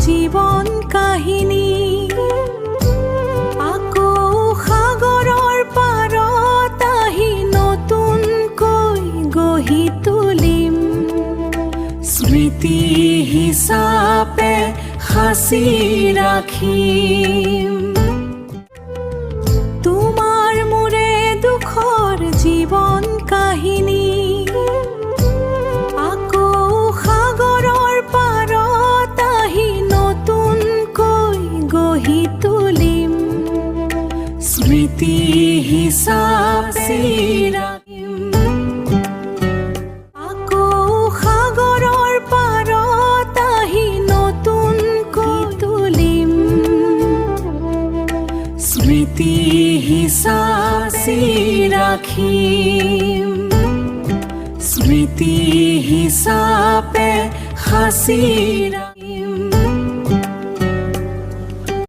জীৱন কাহিনী আকৌ সাগৰৰ পাৰত আহি নতুনকৈ গঢ়ি তুলিম স্মৃতি হিচাপে সাঁচি ৰাখিম তোমাৰ মোৰে দুখৰ জীৱন কাহিনী আকৌ সাগৰৰ পাৰত আহি নতুনকৈ গঢ়ি তুলিম স্মৃতি হিচাপে ৰাখিম আকৌ সাগৰৰ পাৰত আহি নতুনকৈ তুলিম স্মৃতি হিচাপে ৰাখিম স্মৃতি হিচাপে সাঁচি ৰাখিম।